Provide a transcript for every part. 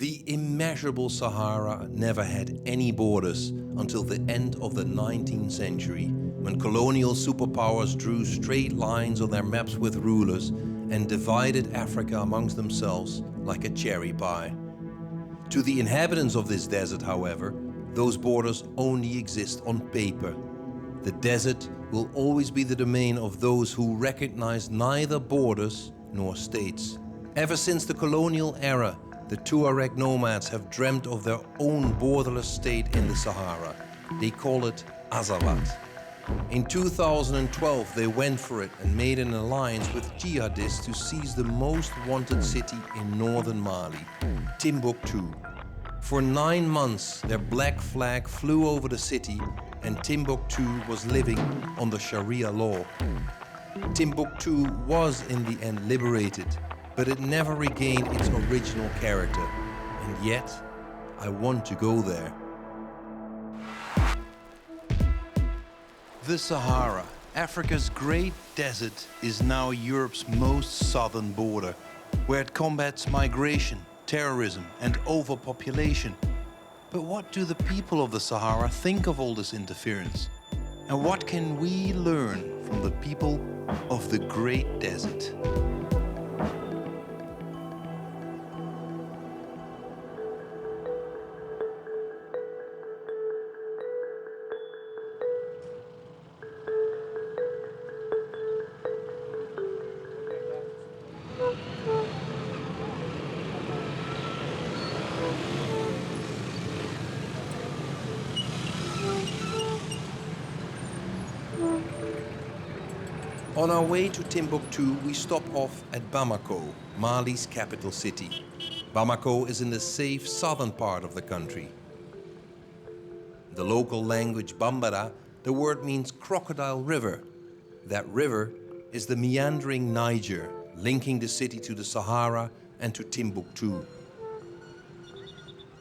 The immeasurable Sahara never had any borders until the end of the 19th century, when colonial superpowers drew straight lines on their maps with rulers and divided Africa amongst themselves like a cherry pie. To the inhabitants of this desert, however, those borders only exist on paper. The desert will always be the domain of those who recognize neither borders nor states. Ever since the colonial era, the Tuareg nomads have dreamt of their own borderless state in the Sahara. They call it Azawad. In 2012, they went for it and made an alliance with jihadists to seize the most wanted city in northern Mali, Timbuktu. For 9 months, their black flag flew over the city and Timbuktu was living on the Sharia law. Timbuktu was in the end liberated, but it never regained its original character. And yet, I want to go there. The Sahara, Africa's great desert, is now Europe's most southern border, where it combats migration, terrorism, and overpopulation. But what do the people of the Sahara think of all this interference? And what can we learn from the people of the Great Desert? On our way to Timbuktu, we stop off at Bamako, Mali's capital city. Bamako is in the safe southern part of the country. In the local language Bambara, the word means crocodile river. That river is the meandering Niger, linking the city to the Sahara and to Timbuktu.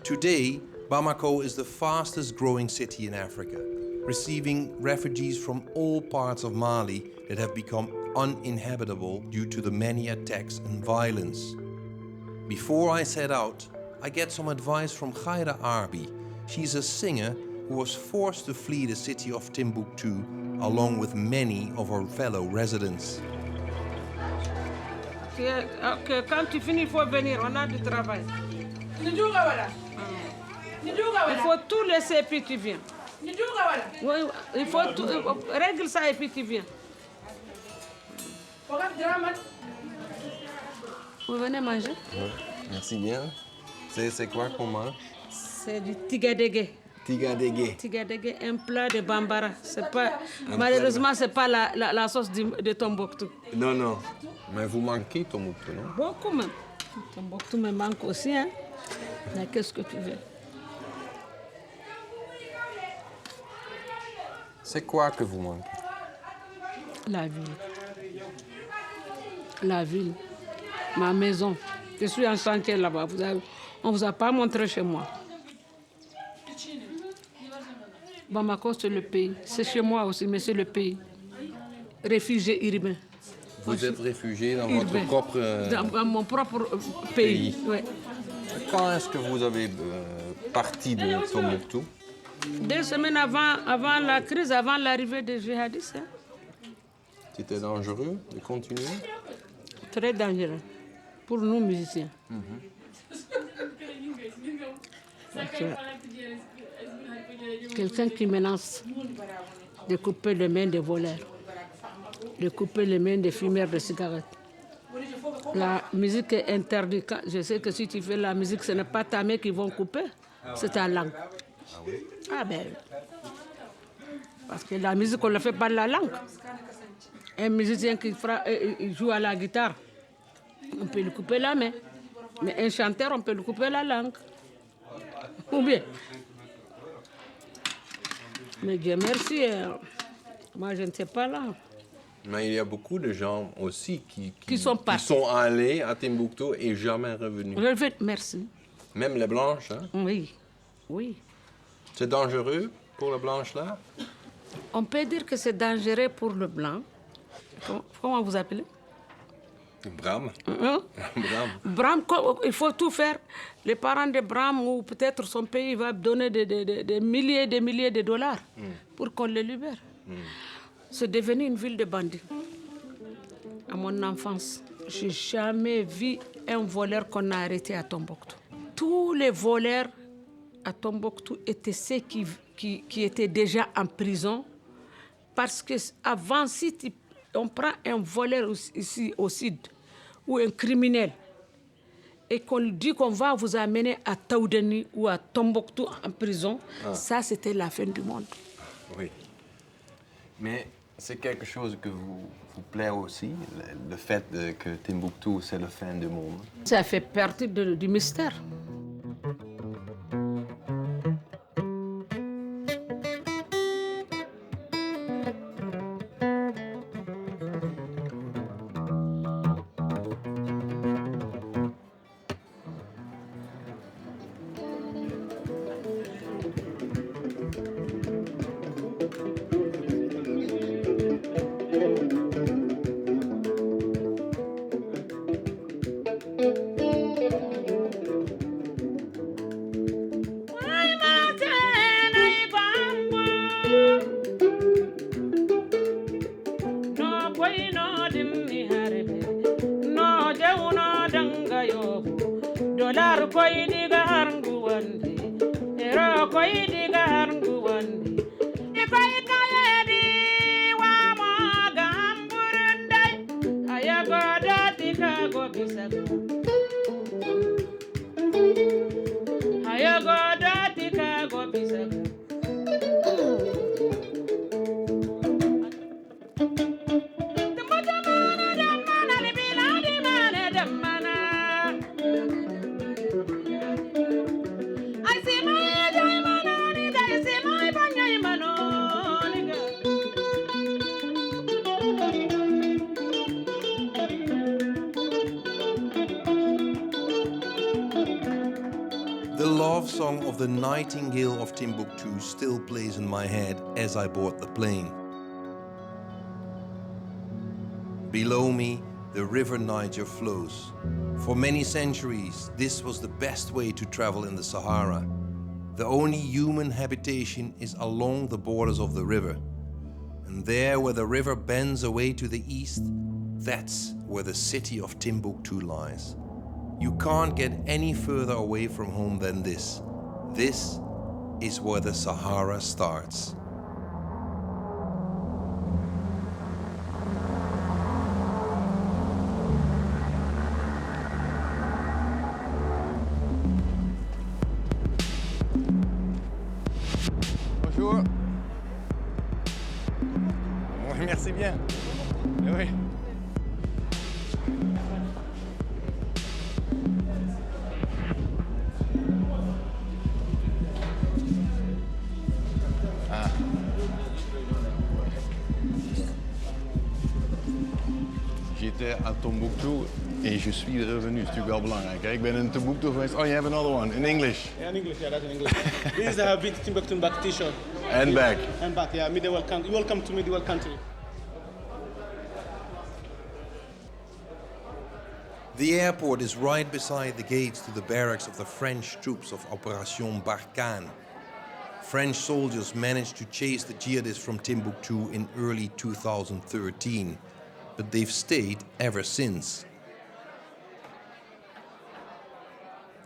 Today, Bamako is the fastest growing city in Africa, receiving refugees from all parts of Mali that have become uninhabitable due to the many attacks and violence. Before I set out, I get some advice from Khaira Arbi. She's a singer who was forced to flee the city of Timbuktu along with many of her fellow residents. Quand tu finis, il faut venir, on a du travail. Il faut tout laisser et puis tu viens. Oui, il faut tout, règle ça et puis tu viens. Vous venez manger? Oui, merci bien. C'est quoi qu'on mange? C'est du tigadege. Tigadege. Tigadege, un plat de bambara. Pas, malheureusement, ce n'est pas la sauce de Tombouctou. Non, non. Mais vous manquez Tombouctou, non? Beaucoup même. Tombouctou me manque aussi, hein. Mais qu'est-ce que tu veux? C'est quoi que vous manquez? La ville. La ville. Ma maison. Je suis en chantier là-bas. On ne vous a pas montré chez moi. Bamako, c'est le pays. C'est chez moi aussi, mais c'est le pays. Réfugié urbain. Vous êtes réfugié dans votre propre... Dans mon propre pays. Ouais. Quand est-ce que vous avez parti de Tombouctou? 2 semaines avant la crise, avant l'arrivée des djihadistes. Hein. C'était dangereux de continuer? Très dangereux pour nous musiciens. Quelqu'un qui menace de couper les mains des voleurs, de couper les mains des fumeurs de cigarettes. La musique est interdite. Je sais que si tu fais la musique, ce n'est pas ta main qu'ils vont couper, c'est ta langue. Ah oui? Ah ben, parce que la musique, on ne la fait pas de la langue. Un musicien qui joue à la guitare, on peut lui couper la main. Mais un chanteur, on peut lui couper la langue. Ou bien. Mais Dieu merci, moi je ne sais pas là. Mais il y a beaucoup de gens aussi qui sont allés à Timbuktu et jamais revenus. Merci. Même les blanches, hein? Oui, oui. C'est dangereux pour les blanches là? On peut dire que c'est dangereux pour le blanc. Comment vous appelez? Bram. Hein? Bram. Il faut tout faire. Les parents de Bram ou peut-être son pays va donner des milliers et des milliers de dollars pour qu'on les libère. C'est devenu une ville de bandits. À mon enfance, je n'ai jamais vu un voleur qu'on a arrêté à Tombouctou. Tous les voleurs à Tombouctou étaient ceux qui étaient déjà en prison. Parce qu'avant, si on prend un voleur ici au sud ou un criminel et qu'on lui dit qu'on va vous amener à Taoudeni ou à Tombouctou en prison, ça c'était la fin du monde. Oui. Mais c'est quelque chose que vous plaît aussi, le fait que Timbuktu c'est la fin du monde. Ça fait partie du mystère. The love song of the Nightingale of Timbuktu still plays in my head as I board the plane. Below me, the river Niger flows. For many centuries, this was the best way to travel in the Sahara. The only human habitation is along the borders of the river. And there where the river bends away to the east, that's where the city of Timbuktu lies. You can't get any further away from home than this. This is where the Sahara starts. Bonjour. Oui, merci bien. Oui. J'étais à Tombouctou et je suis revenu. C'est natuurlijk wel belangrijk. Ik ben in Tombouctou geweest. Oh, you have another one in English. Yeah, in English. Yeah, that's in English. This is a bit Timbuktu back T-shirt. And back. And back. Yeah, medieval country. Welcome to medieval country. The airport is right beside the gates to the barracks of the French troops of Opération Barkhane. French soldiers managed to chase the jihadists from Timbuktu in early 2013, but they've stayed ever since.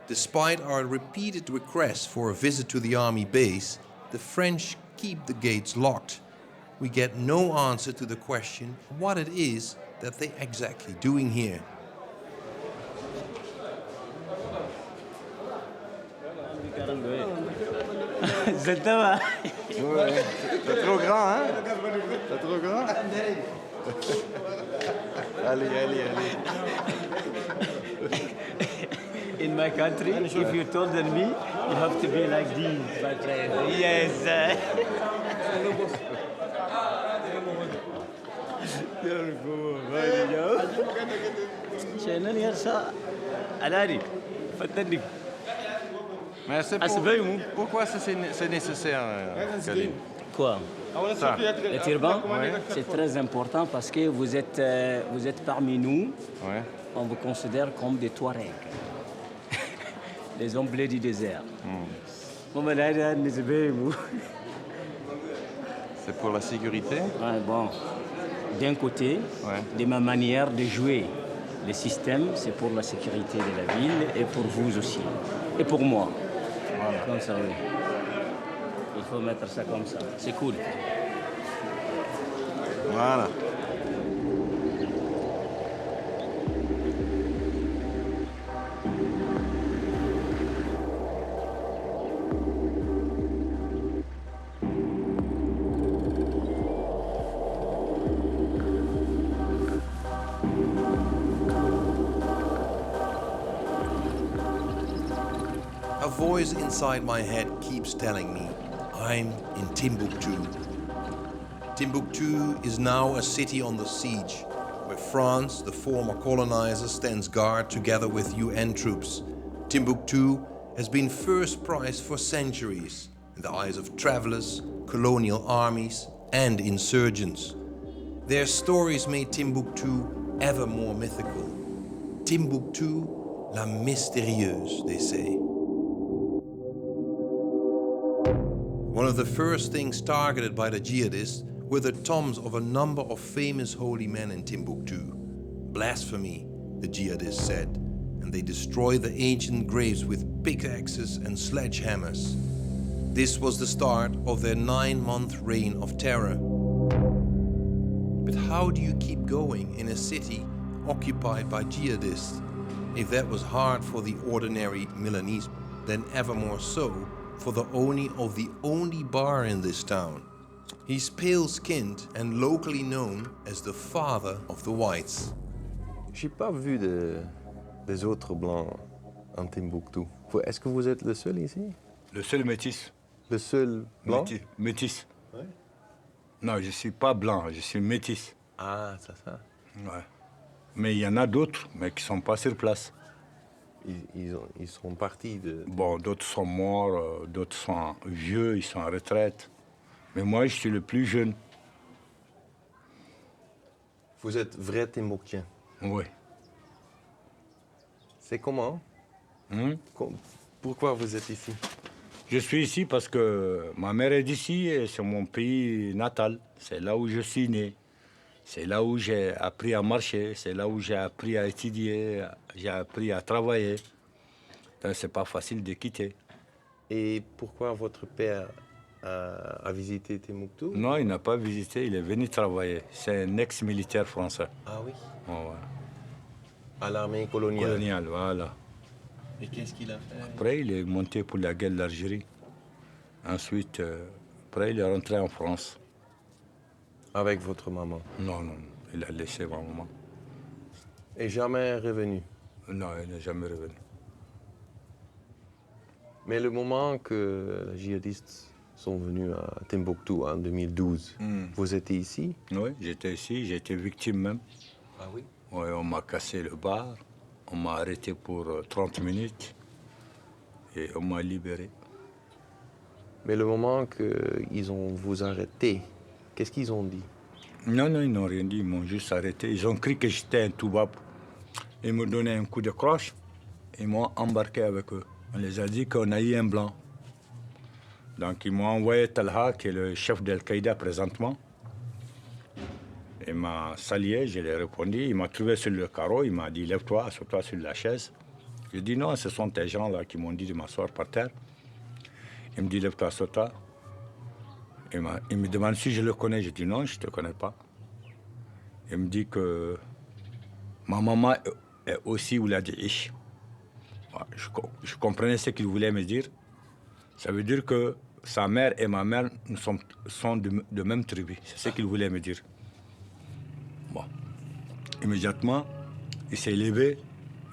Despite our repeated requests for a visit to the army base, the French keep the gates locked. We get no answer to the question what it is that they're exactly doing here. C'est trop grand, hein? C'est trop grand? Allez, allez, allez. In my country, if you told me, you have to be like this. But yes. شنو يرسى علاري فتني. Mais c'est pourquoi c'est nécessaire, Kaline? Quoi? Ça. Le turban, c'est très important parce que vous êtes parmi nous. Ouais. On vous considère comme des Touaregs, les hommes bleus du désert. C'est pour la sécurité? Ouais, bon, d'un côté, de ma manière de jouer le système, c'est pour la sécurité de la ville et pour vous aussi. Et pour moi. Voilà. Comme ça, oui. Il faut mettre ça comme ça. C'est cool. Voilà. A voice inside my head keeps telling me I'm in Timbuktu. Timbuktu is now a city on the siege, where France, the former colonizer, stands guard together with UN troops. Timbuktu has been first prize for centuries in the eyes of travelers, colonial armies, and insurgents. Their stories made Timbuktu ever more mythical. Timbuktu, la mystérieuse, they say. One of the first things targeted by the jihadists were the tombs of a number of famous holy men in Timbuktu. Blasphemy, the jihadists said, and they destroyed the ancient graves with pickaxes and sledgehammers. This was the start of their 9-month reign of terror. But how do you keep going in a city occupied by jihadists? If that was hard for the ordinary Milanese, then ever more so for the owner of the only bar in this town. He's pale-skinned and locally known as the father of the whites. J'ai pas vu des autres blancs en Timbuktu. Est-ce que vous êtes le seul ici? Le seul métis. Le seul blanc? Métis. Ouais. Non, je ne suis pas blanc, je suis métis. Ah, c'est ça. Ouais. Mais il y en a d'autres, mais qui ne sont pas sur place. Ils sont partis de... Bon, d'autres sont morts, d'autres sont vieux, ils sont en retraite. Mais moi, je suis le plus jeune. Vous êtes vrai Timbuktien. Oui. C'est comment? Pourquoi vous êtes ici? Je suis ici parce que ma mère est d'ici et c'est mon pays natal. C'est là où je suis né. C'est là où j'ai appris à marcher. C'est là où j'ai appris à étudier. J'ai appris à travailler. Donc, c'est pas facile de quitter. Et pourquoi votre père a visité Timbuktu? Non, il n'a pas visité. Il est venu travailler. C'est un ex-militaire français. Ah oui? Oh, ouais. À l'armée coloniale? Coloniale, voilà. Et qu'est-ce qu'il a fait? Après, il est monté pour la guerre d'Algérie. Ensuite, après, il est rentré en France. Avec votre maman? Non, non, il a laissé ma maman. Et jamais revenu? Non, il n'est jamais revenu. Mais le moment que les djihadistes sont venus à Timbuktu en 2012, vous étiez ici? Oui, j'étais ici, j'ai été victime même. Ah oui? Oui, on m'a cassé le bar, on m'a arrêté pour 30 minutes et on m'a libéré. Mais le moment qu'ils ont vous arrêté, qu'est-ce qu'ils ont dit? Non, non, ils n'ont rien dit, ils m'ont juste arrêté. Ils ont cru que j'étais un toubab. Ils me donnaient un coup de croche, ils m'ont embarqué avec eux. On les a dit qu'on a eu un blanc. Donc ils m'ont envoyé Talha, qui est le chef d'Al-Qaïda présentement. Il m'a salué, je lui ai répondu. Il m'a trouvé sur le carreau, il m'a dit « Lève-toi, assois-toi sur la chaise ». J'ai dit « Non, ce sont tes gens-là qui m'ont dit de m'asseoir par terre ». Il me dit « Lève-toi, assois-toi ». Il me demande si je le connais. Je dis « Non, je ne te connais pas ». Il me dit que ma maman est aussi Oulad Ish. Je comprenais ce qu'il voulait me dire. Ça veut dire que sa mère et ma mère sont de même tribu. C'est ce qu'il voulait me dire. Bon. Immédiatement, il s'est levé,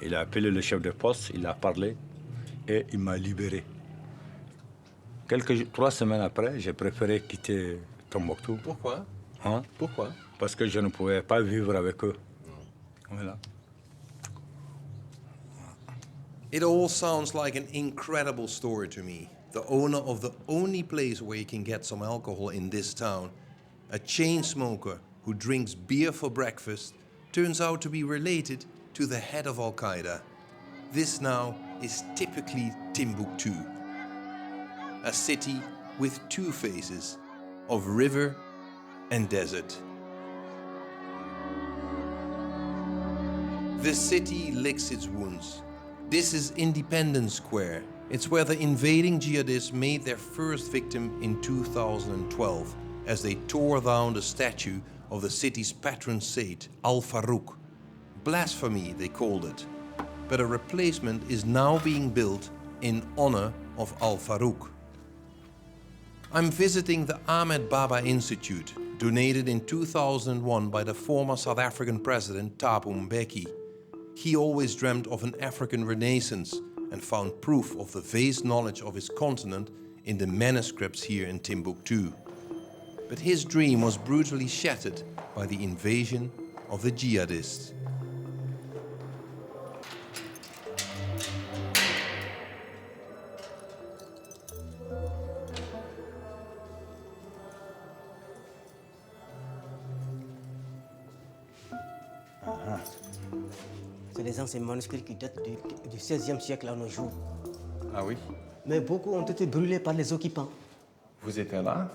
il a appelé le chef de poste, il a parlé et il m'a libéré. 3 semaines après, j'ai préféré quitter Tombouctou. Pourquoi? Hein? Pourquoi? Parce que je ne pouvais pas vivre avec eux. Voilà. It all sounds like an incredible story to me. the owner of the only place where you can get some alcohol in this town, a chain smoker who drinks beer for breakfast, turns out to be related to the head of Al-Qaeda. This now is typically Timbuktu, a city with two faces, of river and desert. The city licks its wounds. This is Independence Square. It's where the invading jihadists made their first victim in 2012 as they tore down the statue of the city's patron saint, Al-Farouq. Blasphemy, they called it. But a replacement is now being built in honor of Al-Farouq. I'm visiting the Ahmed Baba Institute, donated in 2001 by the former South African president Thabo Mbeki. He always dreamt of an African renaissance and found proof of the vast knowledge of his continent in the manuscripts here in Timbuktu. But his dream was brutally shattered by the invasion of the jihadists. C'est des anciens manuscrits qui datent du XVIe siècle à nos jours. Ah oui? Mais beaucoup ont été brûlés par les occupants. Vous étiez là?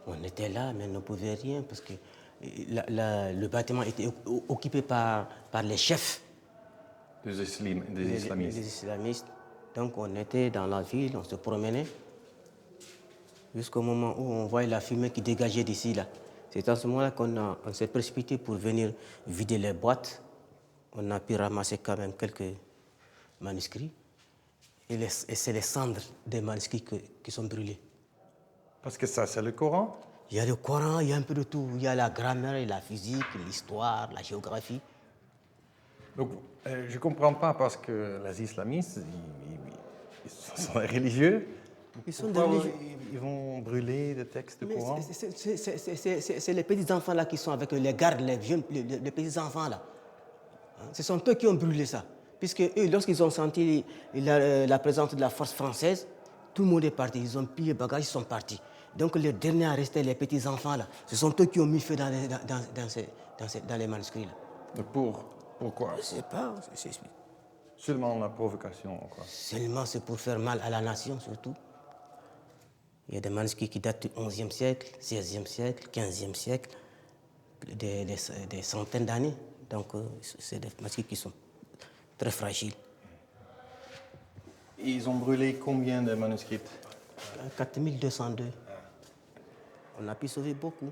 On était là, mais on ne pouvait rien parce que le bâtiment était occupé par les chefs Des islamistes. des islamistes. Donc on était dans la ville, on se promenait jusqu'au moment où on voyait la fumée qui dégageait d'ici là. C'est à ce moment-là qu'on s'est précipité pour venir vider les boîtes. On a pu ramasser quand même quelques manuscrits. Et c'est les cendres des manuscrits qui sont brûlés. Parce que ça, c'est le Coran? Il y a le Coran, il y a un peu de tout. Il y a la grammaire, la physique, l'histoire, la géographie. Donc, je ne comprends pas parce que les islamistes, ils sont religieux. Ils sont Pourquoi religieux. ils vont brûler des textes du Coran? C'est les petits-enfants là qui sont avec eux, les gardes, les vieux, les petits-enfants là. Ce sont eux qui ont brûlé ça. Puisque eux, lorsqu'ils ont senti la présence de la force française, tout le monde est parti. Ils ont pris les bagages, ils sont partis. Donc les derniers à rester, les petits-enfants là, ce sont eux qui ont mis feu dans les manuscrits là. Donc pourquoi? Je ne sais pas. Seulement la provocation, quoi. Seulement c'est pour faire mal à la nation surtout. Il y a des manuscrits qui datent du XIe siècle, XVIe siècle, XVe siècle, des centaines d'années. Donc c'est des manuscrits qui sont très fragiles. Ils ont brûlé combien de manuscrits? 4202. On a pu sauver beaucoup.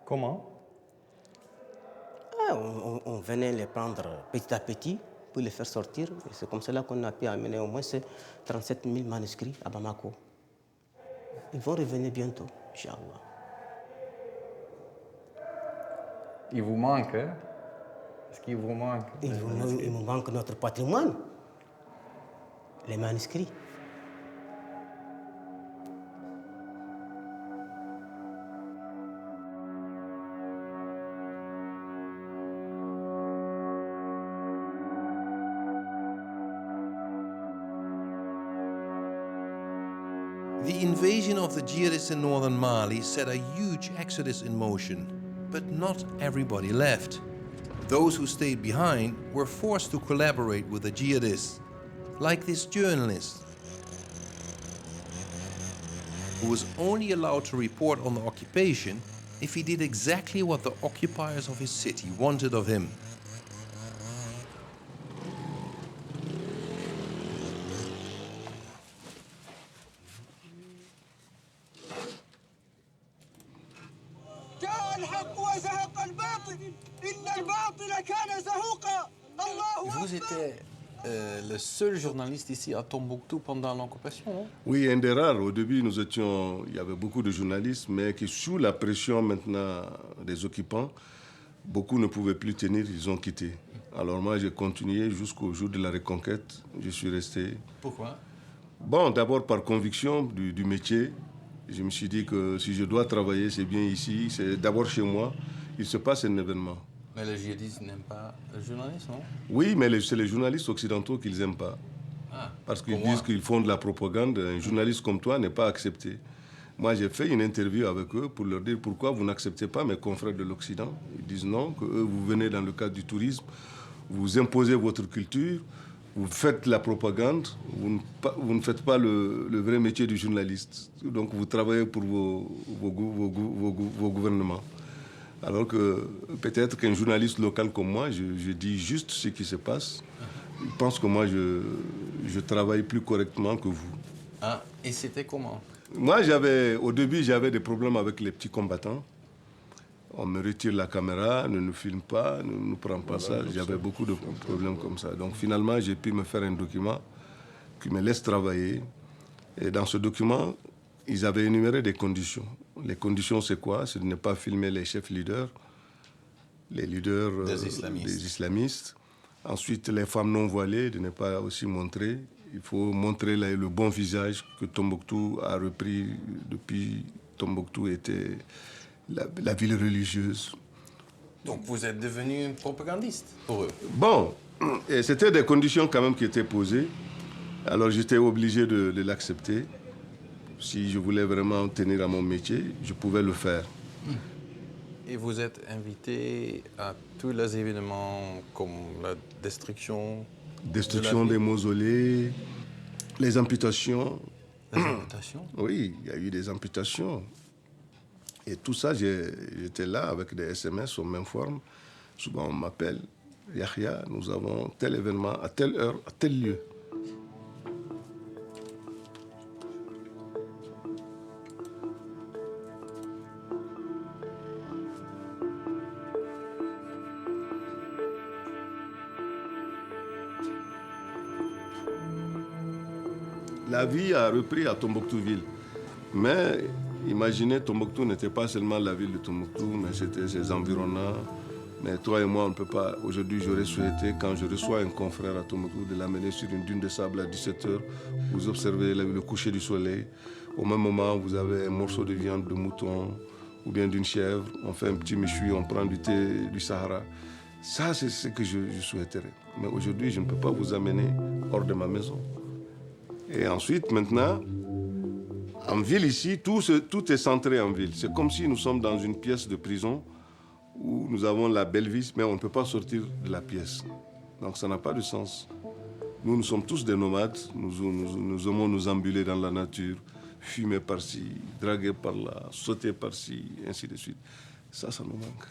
Comment? On venait les prendre petit à petit pour les faire sortir. Et c'est comme cela qu'on a pu amener au moins 37 000 manuscrits à Bamako. Ils vont revenir bientôt, Inch'Allah. Il vous manque, hein? Est-ce qu'il vous manque? Il nous manque notre patrimoine, les manuscrits. The invasion of the jihadists in northern Mali set a huge exodus in motion, but not everybody left. Those who stayed behind were forced to collaborate with the jihadists, like this journalist, who was only allowed to report on the occupation if he did exactly what the occupiers of his city wanted of him. Vous étiez le seul journaliste ici à Tombouctou pendant l'occupation, hein? Oui, un des rares. Au début, il y avait beaucoup de journalistes, mais qui sous la pression maintenant des occupants, beaucoup ne pouvaient plus tenir, ils ont quitté. Alors moi, j'ai continué jusqu'au jour de la reconquête. Je suis resté. Pourquoi? Bon, d'abord par conviction du métier. Je me suis dit que si je dois travailler, c'est bien ici. C'est d'abord chez moi. Il se passe un événement. Mais les djihadistes n'aiment pas les journalistes, non? Oui, mais c'est les journalistes occidentaux qu'ils n'aiment pas. Parce qu'ils disent qu'ils font de la propagande. Un journaliste comme toi n'est pas accepté. Moi, j'ai fait une interview avec eux pour leur dire pourquoi vous n'acceptez pas mes confrères de l'Occident. Ils disent non, que eux, vous venez dans le cadre du tourisme, vous imposez votre culture, vous faites la propagande, vous ne faites pas le vrai métier du journaliste. Donc, vous travaillez pour vos gouvernements. Alors que peut-être qu'un journaliste local comme moi, je dis juste ce qui se passe. Il pense que moi, je travaille plus correctement que vous. Ah, et c'était comment? Moi, au début, j'avais des problèmes avec les petits combattants. On me retire la caméra, ne nous filme pas, ne nous prend pas ça. J'avais beaucoup de problèmes comme ça. Donc finalement, j'ai pu me faire un document qui me laisse travailler. Et dans ce document, ils avaient énuméré des conditions. Les conditions, c'est quoi? C'est de ne pas filmer les chefs leaders, les leaders des islamistes. Ensuite, les femmes non voilées, de ne pas aussi montrer. Il faut montrer le bon visage que Tombouctou a repris depuis Tombouctou était la ville religieuse. Donc vous êtes devenu propagandiste pour eux? Bon, et c'était des conditions quand même qui étaient posées. Alors j'étais obligé de l'accepter. Si je voulais vraiment tenir à mon métier, je pouvais le faire. Et vous êtes invité à tous les événements comme la destruction des mausolées, les amputations. Les amputations? Oui, il y a eu des amputations. Et tout ça, j'étais là avec des SMS, on m'informe. Souvent, on m'appelle. Yahya, nous avons tel événement à telle heure, à tel lieu. La vie a repris à Tombouctou-Ville. Mais imaginez, Tombouctou n'était pas seulement la ville de Tombouctou, mais c'était ses environnants. Mais toi et moi, on ne peut pas. Aujourd'hui, j'aurais souhaité, quand je reçois un confrère à Tombouctou, de l'amener sur une dune de sable à 17h. Vous observez le coucher du soleil. Au même moment, vous avez un morceau de viande de mouton ou bien d'une chèvre. On fait un petit méchoui, on prend du thé du Sahara. Ça, c'est ce que je souhaiterais. Mais aujourd'hui, je ne peux pas vous amener hors de ma maison. Et ensuite, maintenant, en ville ici, tout est centré en ville. C'est comme si nous sommes dans une pièce de prison où nous avons la belle vie, mais on ne peut pas sortir de la pièce. Donc ça n'a pas de sens. Nous sommes tous des nomades. Nous aimons nous ambuler dans la nature, fumer par-ci, draguer par-là, sauter par-ci, ainsi de suite. Ça nous manque.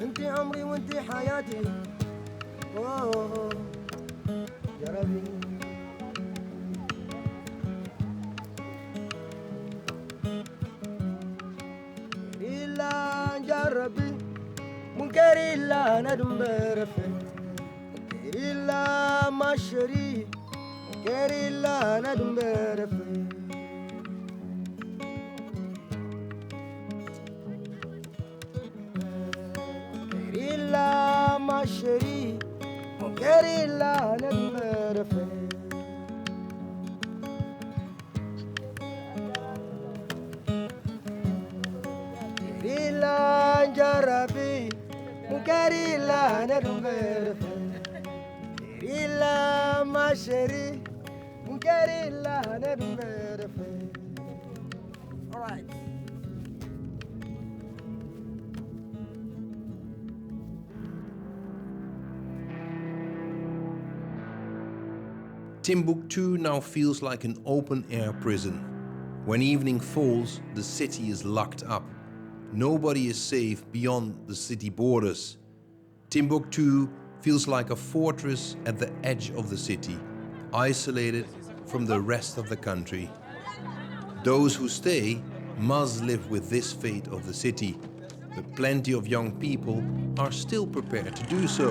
انت عمري وانت حياتي اوه يا ربي إلا جربي منكر إلا ندم برفي منكر إلا مشري منكر إلا ندم برفي إلا مشري منكر إلا ندم برفي إلا جربي منكر إلا ندم برفي إلا مشري منكر إلا ندم برفي. All right. Timbuktu now feels like an open-air prison. When evening falls, the city is locked up. Nobody is safe beyond the city borders. Timbuktu feels like a fortress at the edge of the city, isolated from the rest of the country. Those who stay must live with this fate of the city, but plenty of young people are still prepared to do so.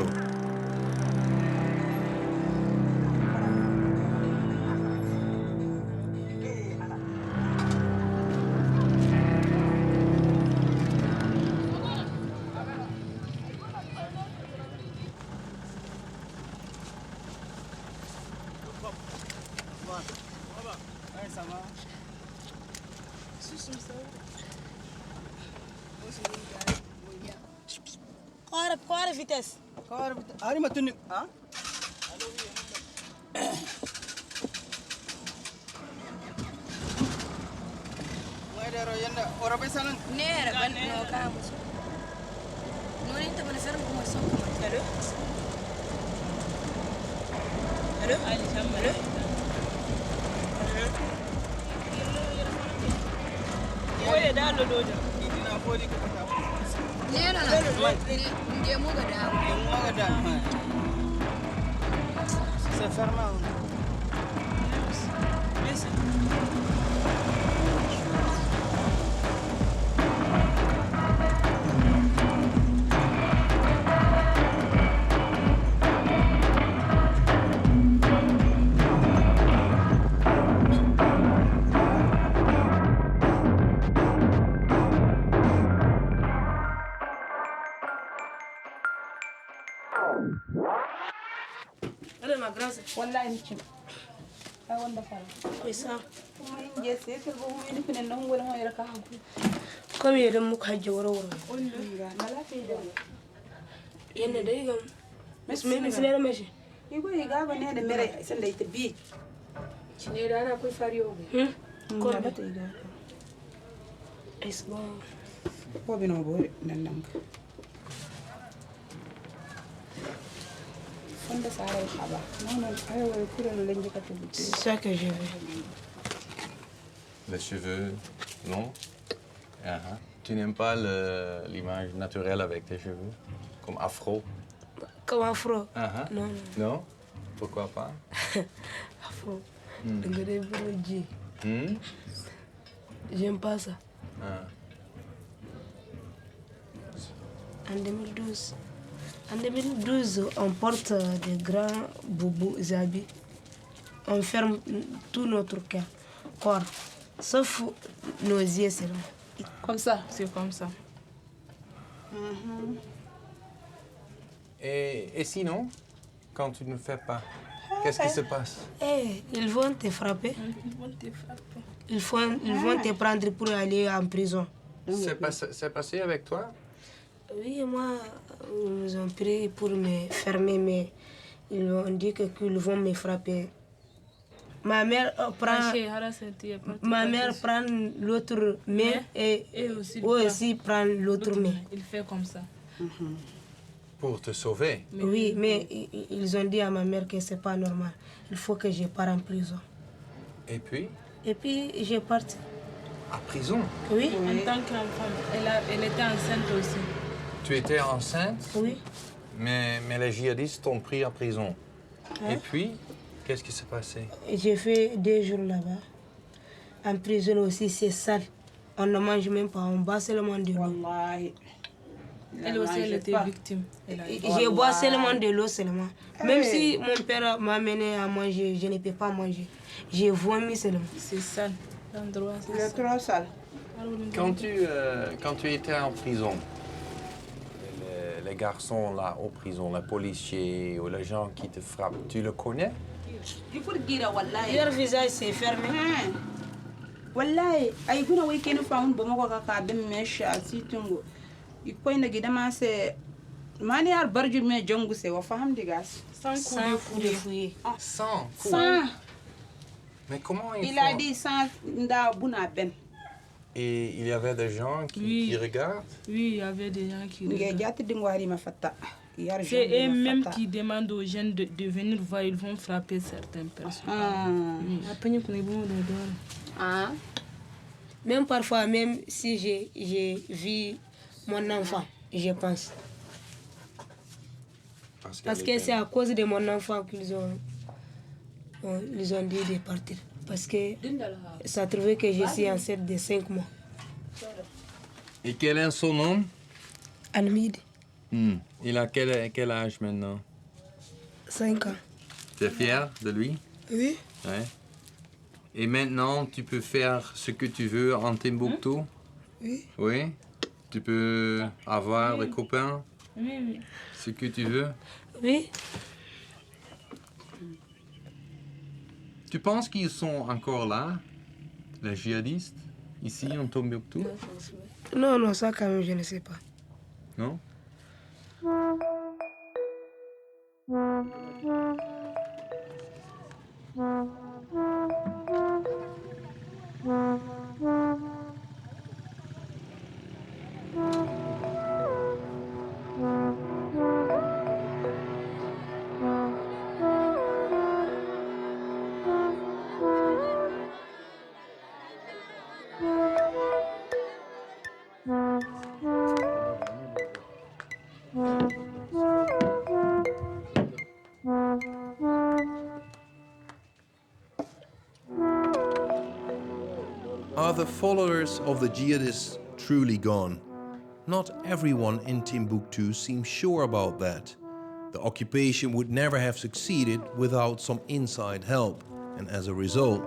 Qual vitesse? Ari matuni. Ah? Muedero yenda ora pesanan. Nera ban no kamus. No inta mana saram kuma son kuma. Hello? Hello? Ali sam. Hello? Oye da lo dojo. Itina fodi ko ta. Nera na. Ndiye muga da. Muga da. C'est fermé. Ma grâce. Wallahi mi cim. Ka wanda fara. Oui ça. Kuma in je sai ka go wani finin nan wurin wayar ka hanku. Comme idan muka hajje woro. Wallahi na lafiya da. Yanda dai gam. Me sinera meshi. Igo iga ba ne da mere san da ita bi. Cine da ana kai fariyo go. Ko ba ta iga. Es bon. Ko bi no bo nan nan. C'est ça que je veux. Les cheveux, non? Tu n'aimes pas l'image naturelle avec tes cheveux? Comme afro? Comme afro? Non. Non? Pourquoi pas? Afro. J'aime pas ça. En 2012. En 2012, on porte des grands boubous habits. On ferme tout notre corps, sauf nos yeux seulement. Comme ça, c'est comme ça. Et sinon, quand tu ne fais pas, qu'est-ce qui se passe? Ils vont te frapper. Ils vont te prendre pour aller en prison. C'est passé avec toi? Oui, moi, ils nous ont pris pour me fermer, mais ils ont dit qu'ils vont me frapper. Ma mère prend l'autre main et aussi prend l'autre main. Il fait comme ça. Pour te sauver? Oui, mais ils ont dit à ma mère que c'est pas normal. Il faut que je parte en prison. Et puis? Et puis, j'ai parti. À prison? Oui. En tant qu'enfant, elle était enceinte aussi. Tu étais enceinte? Oui. Mais les djihadistes t'ont pris à prison. Et puis, qu'est-ce qui s'est passé? J'ai fait 2 jours là-bas. En prison aussi, c'est sale. On ne mange même pas, on boit seulement de l'eau. Elle aussi, elle était victime. Je bois seulement de l'eau seulement. Même si mon père m'a amené à manger, je ne peux pas manger. J'ai vomi seulement. C'est sale. L'endroit, c'est trop sale. Quand tu étais en prison, les garçons là en prison, les policiers ou les gens qui te frappent, tu le connais? Leur visage s'est fermé. Wallahi, ay kuna weekend found Bamako ka dem mesh asitungo. Ikoy na gidama se mani ar barju me jongu se wa faham digas. Sans coup de fouiller. Sans coup. Mais comment il a dit sans nda buna ben. Et il y avait des gens qui regardent? Oui, il y avait des gens qui regardent. C'est eux-mêmes qui demandent aux jeunes de venir voir, ils vont frapper certaines personnes. Même parfois, même si j'ai vu mon enfant, je pense. Parce que c'est à cause de mon enfant qu'ils ont dit de partir. Parce que ça trouvait que je suis enceinte de 5 mois. Et quel est son nom? Almid. Il a quel âge maintenant? 5 ans. Tu es fier de lui? Oui. Ouais. Et maintenant, tu peux faire ce que tu veux en Timbuktu? Oui. Oui? Tu peux avoir des copains? Oui. Ce que tu veux? Oui. Tu penses qu'ils sont encore là, les djihadistes, ici en Tombouctou? Non, ça quand même, je ne sais pas. Non? Are the followers of the jihadists truly gone? Not everyone in Timbuktu seems sure about that. The occupation would never have succeeded without some inside help, and as a result,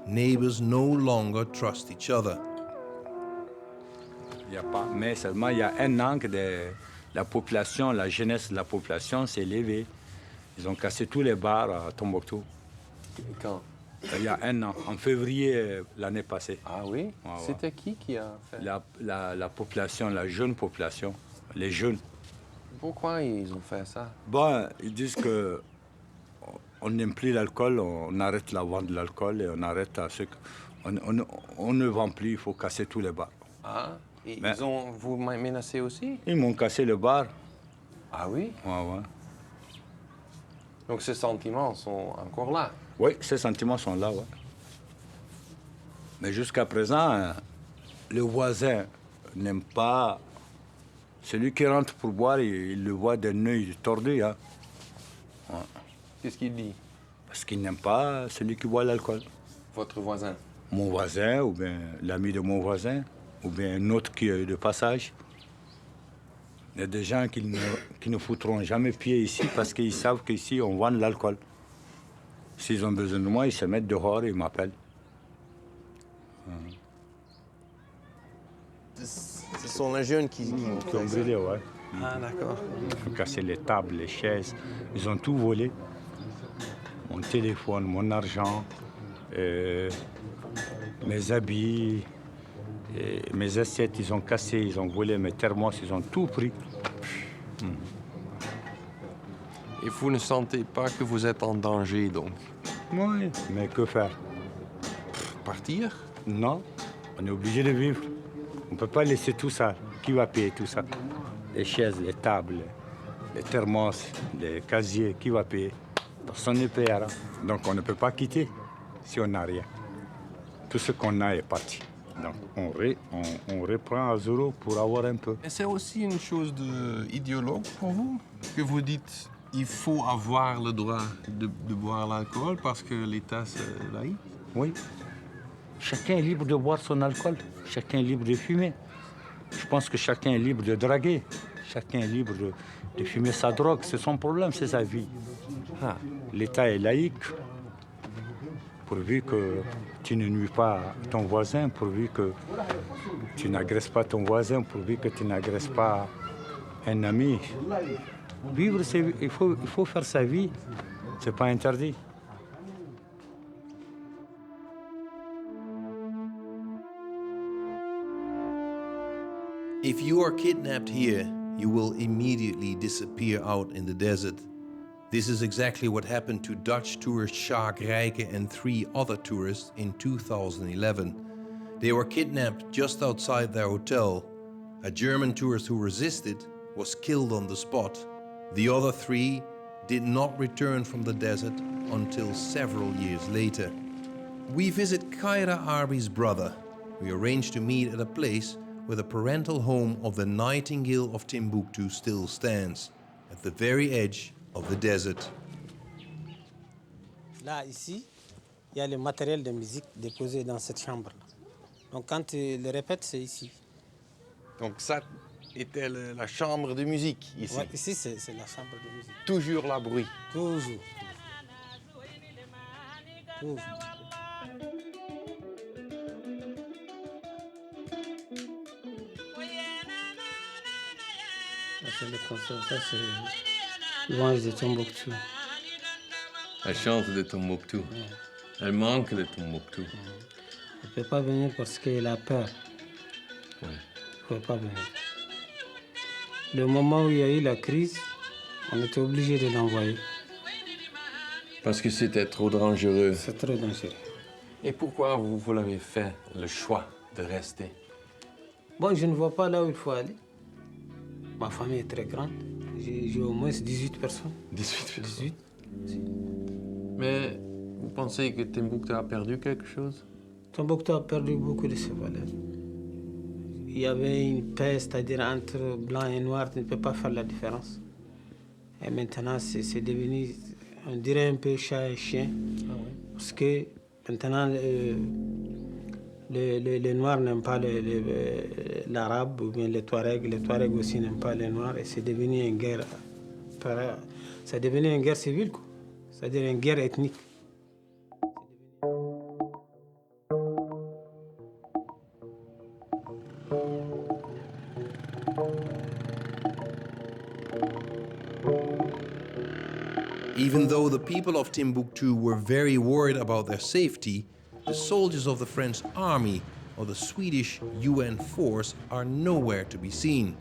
neighbors no longer trust each other. Il y a pas, mais seulement il y a un an que la population, la jeunesse de la population s'est levée. Ils ont cassé tous les bars à Tombouctou. Quand? Il y a un an, en février l'année passée. Ah oui? Ouais, C'était qui a fait? La population, la jeune population, les jeunes. Pourquoi ils ont fait ça? Bon, ils disent que on n'aime plus l'alcool, on arrête la vente de l'alcool et on arrête à ce on ne vend plus, il faut casser tous les bars. Ah, et Mais, ils ont vous menacé aussi? Ils m'ont cassé le bar. Ah oui? Ouais. Donc ces sentiments sont encore là? Oui, ces sentiments sont là, ouais. Mais jusqu'à présent, le voisin n'aime pas... Celui qui rentre pour boire, il le voit d'un œil tordu. Hein. Ouais. Qu'est-ce qu'il dit? Parce qu'il n'aime pas celui qui boit l'alcool. Votre voisin? Mon voisin, ou bien l'ami de mon voisin, ou bien un autre qui est de passage. Il y a des gens qui ne foutront jamais pied ici parce qu'ils savent qu'ici, on vend de l'alcool. S'ils ont besoin de moi, ils se mettent dehors et ils m'appellent. Ce sont les jeunes qui ont brûlé, ouais. Ah, d'accord. Ils ont cassé les tables, les chaises. Ils ont tout volé. Mon téléphone, mon argent, mes habits, mes assiettes, ils ont cassé, ils ont volé mes thermos, ils ont tout pris. Et vous ne sentez pas que vous êtes en danger, donc? Oui, mais que faire? Partir? Non, on est obligé de vivre. On ne peut pas laisser tout ça. Qui va payer tout ça? Les chaises, les tables, les thermos, les casiers, qui va payer? Personne ne payera. Donc on ne peut pas quitter si on n'a rien. Tout ce qu'on a est parti. Donc on reprend à zéro pour avoir un peu. Et c'est aussi une chose idéologue pour vous? Que vous dites il faut avoir le droit de boire l'alcool parce que l'État c'est laïque? Oui. Chacun est libre de boire son alcool. Chacun est libre de fumer. Je pense que chacun est libre de draguer. Chacun est libre de fumer sa drogue. C'est son problème, c'est sa vie. Ah. L'État est laïque. Pourvu que tu ne nuis pas à ton voisin, pourvu que tu n'agresses pas ton voisin, pourvu que tu n'agresses pas un ami. Vivre, il faut faire sa vie. C'est pas interdit. If you are kidnapped here, you will immediately disappear out in the desert. This is exactly what happened to Dutch tourist Sjaak Rijke and 3 other tourists in 2011. They were kidnapped just outside their hotel. A German tourist who resisted was killed on the spot. The other 3 did not return from the desert until several years later. We visit Kaira Arbi's brother. We arranged to meet at a place where the parental home of the Nightingale of Timbuktu still stands, at the very edge of the desert. Là, ici, il y a le matériel de musique déposé dans cette chambre-là. Donc quand tu le répètes, c'est ici. Donc ça était la chambre de musique ici? Ouais, ici, c'est la chambre de musique. Toujours la bruit? Toujours. Toujours. C'est le concert, ça c'est louange de Tombouctou. Elle chante de Tombouctou. Ouais. Elle manque de Tombouctou. Elle ne peut pas venir parce qu'elle a peur. Ouais. Elle ne peut pas venir. Le moment où il y a eu la crise, on était obligé de l'envoyer. Parce que c'était trop dangereux. C'est trop dangereux. Et pourquoi vous l'avez fait, le choix de rester? Bon, je ne vois pas là où il faut aller. Ma famille est très grande. J'ai au moins 18 personnes. 18 personnes? 18. Mais vous pensez que Timbuktu a perdu quelque chose? Tombouctou a perdu beaucoup de ses valeurs. Il y avait une paix, c'est-à-dire entre blanc et noir, tu ne peux pas faire la différence. Et maintenant, c'est devenu, on dirait un peu chat et chien. Ah ouais. Parce que maintenant, les Noirs n'aiment pas l'arabe ou bien les Touaregs aussi n'aiment pas les Noirs. Et c'est devenu une guerre, c'est devenu une guerre civile, quoi. C'est-à-dire une guerre ethnique. Even though the people of Timbuktu were very worried about their safety, the soldiers of the French army or the Swedish UN force are nowhere to be seen.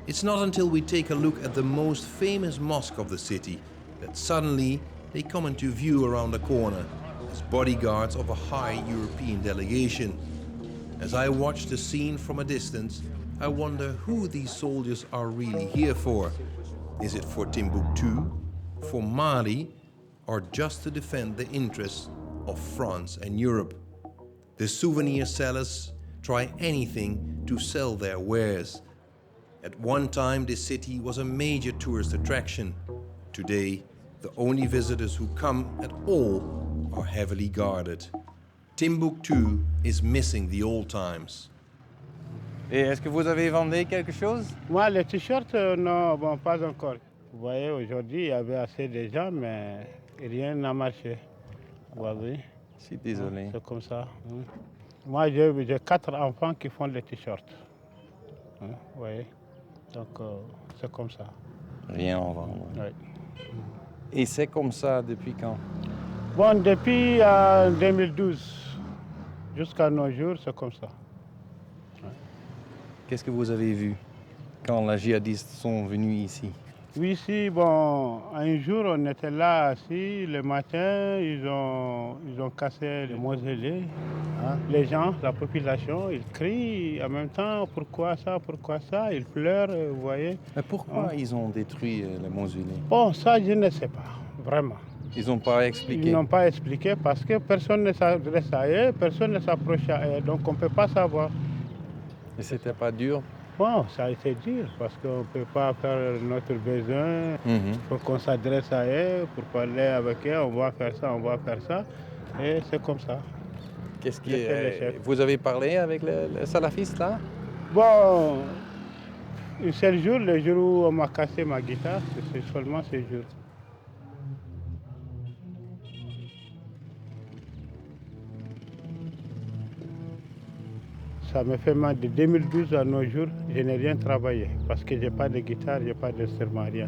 It's not until we take a look at the most famous mosque of the city that suddenly they come into view around the corner as bodyguards of a high European delegation. As I watch the scene from a distance, I wonder who these soldiers are really here for. Is it for Timbuktu, for Mali, or just to defend the interests of France and Europe? The souvenir sellers try anything to sell their wares. At one time, this city was a major tourist attraction. Today, the only visitors who come at all are heavily guarded. Timbuktu is missing the old times. Et est-ce que vous avez vendu quelque chose? Moi, les t-shirts, non, bon, pas encore. Vous voyez, aujourd'hui, il y avait assez de gens, mais rien n'a marché. Vous voyez? Je suis désolé. C'est comme ça. Moi, j'ai 4 enfants qui font les t-shirts. Vous voyez? Donc, c'est comme ça. Rien en vendre. Oui. Et c'est comme ça depuis quand? Bon, depuis 2012 jusqu'à nos jours, c'est comme ça. Qu'est-ce que vous avez vu quand les djihadistes sont venus ici? Oui, ici, bon, un jour, on était là, assis, le matin, ils ont cassé les mausolées. Hein? Les gens, la population, ils crient en même temps, pourquoi ça, ils pleurent, vous voyez. Mais pourquoi ils ont détruit les mausolées? Bon, ça, je ne sais pas, vraiment. Ils n'ont pas expliqué? Ils n'ont pas expliqué parce que personne ne s'adresse à eux, personne ne s'approche à eux, donc on ne peut pas savoir. Et c'était pas dur? Bon, ça a été dur parce qu'on ne peut pas faire notre besoin. Il faut qu'on s'adresse à eux pour parler avec eux. On va faire ça. Et c'est comme ça. Qu'est-ce qui vous avez parlé avec les salafistes là? Bon, un seul jour, le jour où on m'a cassé ma guitare, c'est seulement ce jour. Ça me fait mal. De 2012 à nos jours, je n'ai rien travaillé parce que je n'ai pas de guitare, je n'ai pas d'instrument, rien.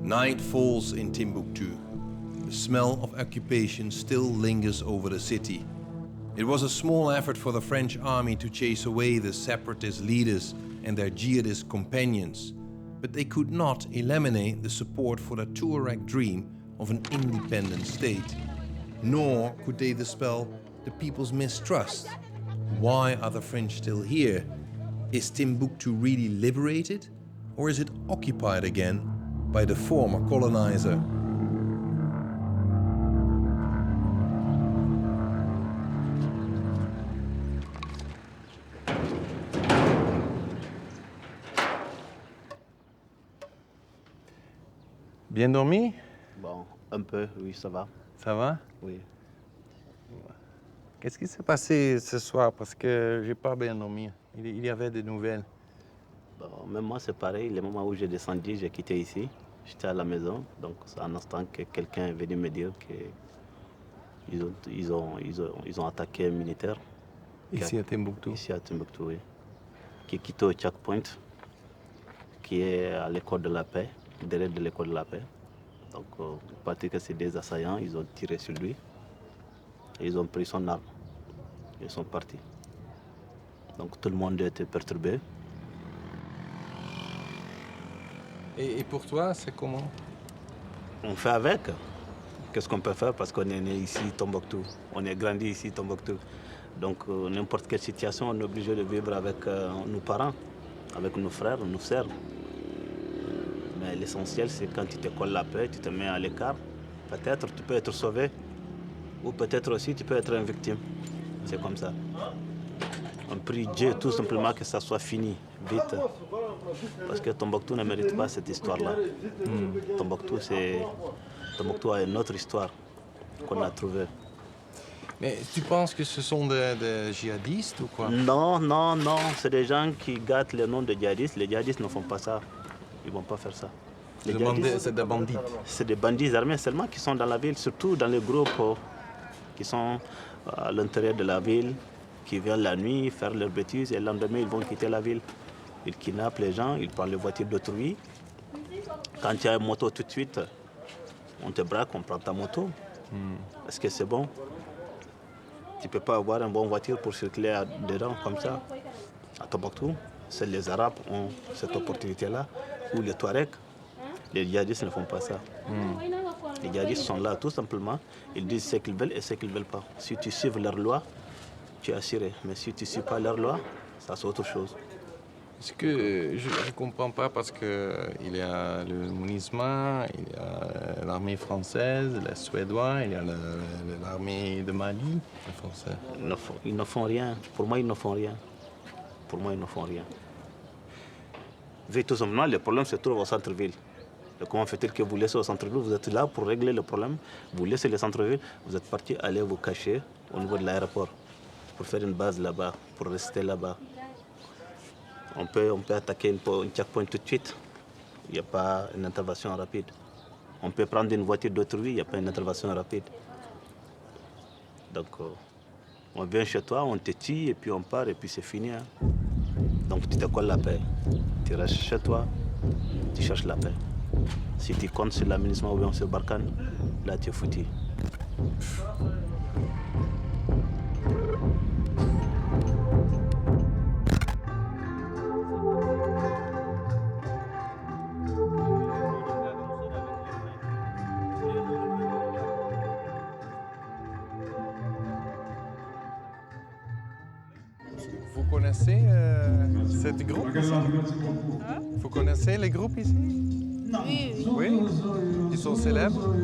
Night falls in Timbuktu. The smell of occupation still lingers over the city. It was a small effort for the French army to chase away the separatist leaders and their jihadist companions, but they could not eliminate the support for the Tuareg dream of an independent state. Nor could they dispel the people's mistrust. Why are the French still here? Is Timbuktu really liberated, or is it occupied again by the former colonizer? Bien dormi? Bon, un peu, oui, ça va. Ça va? Oui. Qu'est-ce qui s'est passé ce soir? Parce que je n'ai pas bien dormi. Il y avait des nouvelles. Bon, même moi, c'est pareil. Le moment où j'ai descendu, j'ai quitté ici. J'étais à la maison. Donc, c'est un instant que quelqu'un est venu me dire qu'ils ont attaqué un militaire. Ici à Timbuktu? Ici à Timbuktu, oui. Qui est quitté au checkpoint, qui est à l'école de la paix, derrière de l'école de la paix. Donc, il paraît que c'est des assaillants. Ils ont tiré sur lui. Et ils ont pris son arme. Ils sont partis. Donc tout le monde était perturbé. Et pour toi, c'est comment? On fait avec. Qu'est-ce qu'on peut faire parce qu'on est né ici, Tombouctou. On est grandi ici, Tombouctou. Donc n'importe quelle situation, on est obligé de vivre avec nos parents, avec nos frères, nos sœurs. Mais l'essentiel, c'est quand tu te colles la paix, tu te mets à l'écart. Peut-être tu peux être sauvé. Ou peut-être aussi tu peux être une victime. C'est comme ça. On prie Dieu tout simplement que ça soit fini, vite. Parce que Tombouctou ne mérite pas cette histoire-là. Tombouctou a une autre histoire qu'on a trouvée. Mais tu penses que ce sont des djihadistes ou quoi? Non, non, non. C'est des gens qui gâtent le nom de djihadistes. Les djihadistes ne font pas ça. Ils ne vont pas faire ça. C'est des bandits? C'est des bandits armés seulement qui sont dans la ville, surtout dans les groupes qui sont à l'intérieur de la ville, qui viennent la nuit faire leurs bêtises et le lendemain ils vont quitter la ville. Ils kidnappent les gens, ils prennent les voitures d'autrui. Quand tu as une moto tout de suite, on te braque, on prend ta moto. Est-ce que c'est bon? Tu ne peux pas avoir une bonne voiture pour circuler dedans comme ça. À Tombouctou, c'est les Arabes ont cette opportunité-là, ou les Touaregs. Les djihadistes ne font pas ça. Les djihadistes sont là tout simplement, ils disent ce qu'ils veulent et ce qu'ils ne veulent pas. Si tu suives leur loi, tu es assuré. Mais si tu ne suis pas leur loi, ça c'est autre chose. Ce que je ne comprends pas parce qu'il y a le MONUSMA, il y a l'armée française, les Suédois, il y a l'armée de Mali, les Français. Ils ne font rien. Pour moi, ils ne font rien. Pour moi, ils ne font rien. Tout simplement, le problème se trouve au centre-ville. Comment fait-il que vous laissez au centre-ville? Vous êtes là pour régler le problème. Vous laissez le centre-ville, vous êtes parti aller vous cacher au niveau de l'aéroport pour faire une base là-bas, pour rester là-bas. On peut attaquer un checkpoint tout de suite. Il n'y a pas une intervention rapide. On peut prendre une voiture d'autrui, il n'y a pas une intervention rapide. Donc, on vient chez toi, on te tue et puis on part et puis c'est fini. Hein. Donc, tu te colles la paix. Tu restes chez toi, tu cherches la paix. Si tu comptes sur l'aménagement ou bien sur Barkhane, là tu es foutu. Vous connaissez cette groupe ici? Vous connaissez les groupes ici? Oui. Oui? Ils sont célèbres?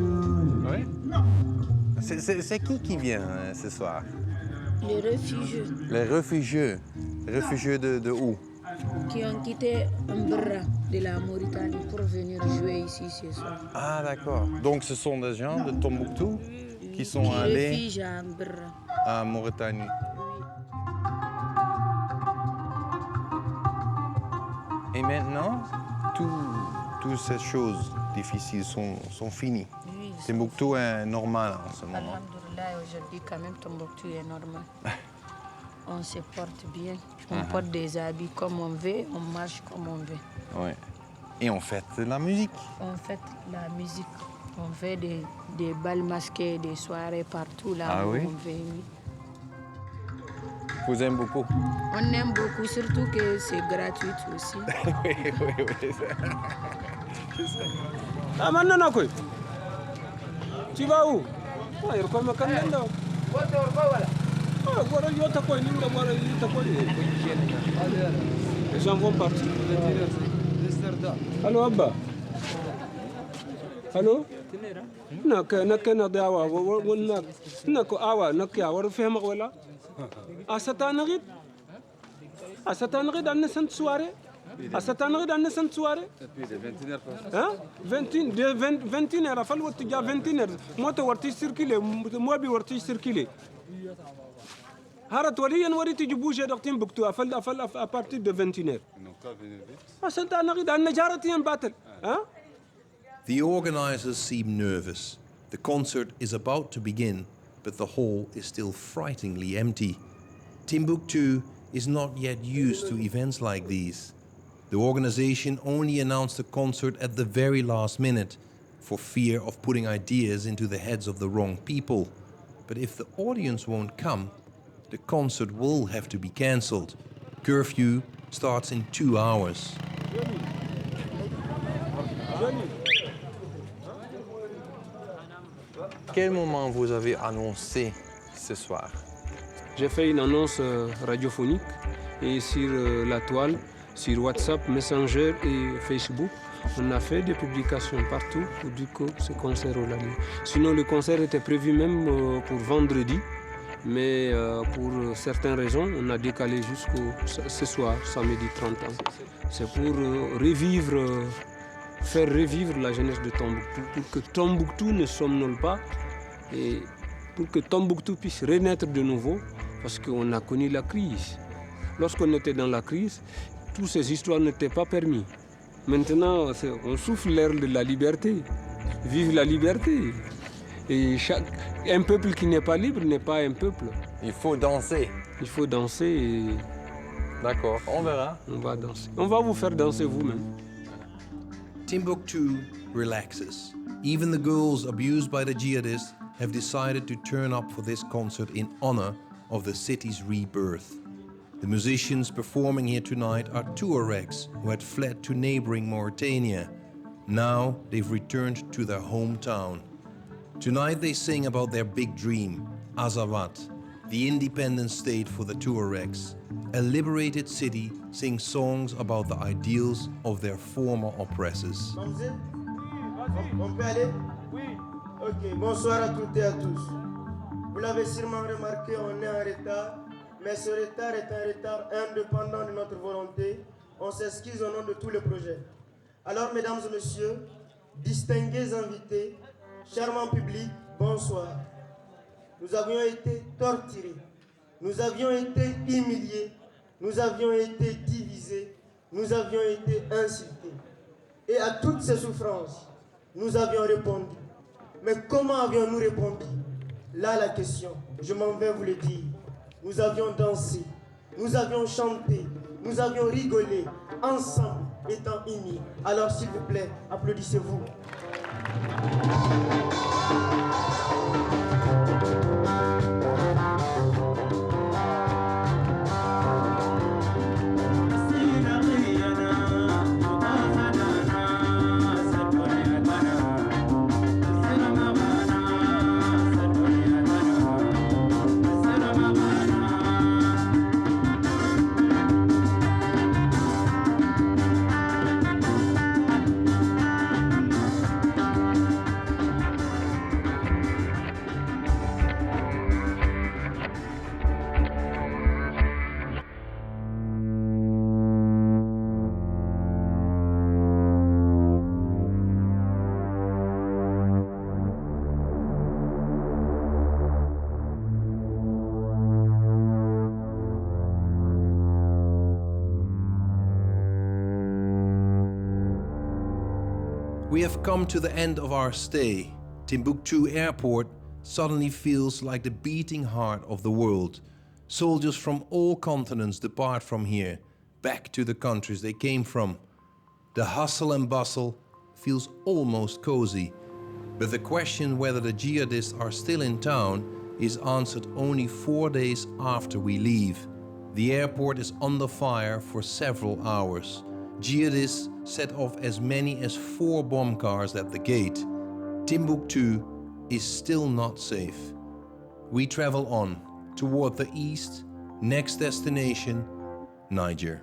Oui? C'est qui vient ce soir? Les réfugiés. Les réfugiés? Réfugiés de où? Qui ont quitté Mbra de la Mauritanie pour venir jouer ici ce soir. Ah d'accord. Donc ce sont des gens de Tombouctou qui sont allés réfugiés à Mbra. En Mauritanie. Et maintenant, toutes ces choses difficiles sont finies. Oui. Timbuktu est normal en ce moment. Alhamdoulilah, aujourd'hui quand même Tombouctou est normal. On se porte bien, on porte des habits comme on veut, on marche comme on veut. Oui. Et on fête la musique. On fête la musique, on fait des bals masqués, des soirées partout là où on veut. Vous aimez beaucoup? On aime beaucoup, surtout que c'est gratuit aussi. oui. Ah, maintenant, quoi? Tu vas où? Ah, il recommence quand même. Ah, voilà, il y a ta quoi? Les gens vont partir. Allô, Abba? Allô? Nakena dawa, nako awa, nakia, war fehma wala? Asatanagid dans cette soirée. Asatanagid dans cette soirée. Hein? 21 heures. Fallo tu as 21 heures. Moi tu vas circuler. Moi bi vas circuler. هارت وليا وريت يجيبوش دقتين بكتو أفل أبارتي دو 21 بس أنت أنا غير أنا جارتين باتل ها. The organizers seem nervous. The concert is about to begin, but the hall is still frighteningly empty. Timbuktu is not yet used to events like these. The organization only announced the concert at the very last minute, for fear of putting ideas into the heads of the wrong people. But if the audience won't come, the concert will have to be cancelled. Curfew starts in 2 hours. Quel moment vous avez annoncé ce soir? J'ai fait une annonce radiophonique et sur la toile, sur WhatsApp, Messenger et Facebook. On a fait des publications partout pour dire que ce concert aura lieu. Sinon, le concert était prévu même pour vendredi, mais pour certaines raisons, on a décalé jusqu'au ce soir, samedi 30 ans. C'est pour faire revivre la jeunesse de Tombouctou, pour que Tombouctou ne somnole pas et pour que Tombouctou puisse renaître de nouveau, parce qu'on a connu la crise. Lorsqu'on était dans la crise, toutes ces histoires n'étaient pas permises. Maintenant, on souffle l'air de la liberté. Vive la liberté. Et un peuple qui n'est pas libre n'est pas un peuple. Il faut danser. Il faut danser et... D'accord, on verra. On va danser. On va vous faire danser vous-même. Timbuktu relaxes. Even the girls abused by the jihadists have decided to turn up for this concert in honor of the city's rebirth. The musicians performing here tonight are Tuaregs who had fled to neighboring Mauritania. Now they've returned to their hometown. Tonight they sing about their big dream, Azawad, the independent state for the Tuaregs. A liberated city sings songs about the ideals of their former oppressors. On peut aller? Oui. Ok, bonsoir à toutes et à tous. Vous l'avez sûrement remarqué, on est en retard, mais ce retard est un retard indépendant de notre volonté. On s'excuse au nom de tout le projet. Alors, mesdames et messieurs, distingués invités, charmant public, bonsoir. Nous avions été torturés, nous avions été humiliés, nous avions été divisés, nous avions été insultés. Et à toutes ces souffrances, nous avions répondu. Mais comment avions-nous répondu? Là la question, je m'en vais vous le dire. Nous avions dansé, nous avions chanté, nous avions rigolé, ensemble, étant unis. Alors s'il vous plaît, applaudissez-vous. We have come to the end of our stay. Timbuktu Airport suddenly feels like the beating heart of the world. Soldiers from all continents depart from here, back to the countries they came from. The hustle and bustle feels almost cozy. But the question whether the jihadists are still in town is answered only 4 days after we leave. The airport is under fire for several hours. Jihadists set off as many as 4 bomb cars at the gate. Timbuktu is still not safe. We travel on toward the east, next destination, Niger.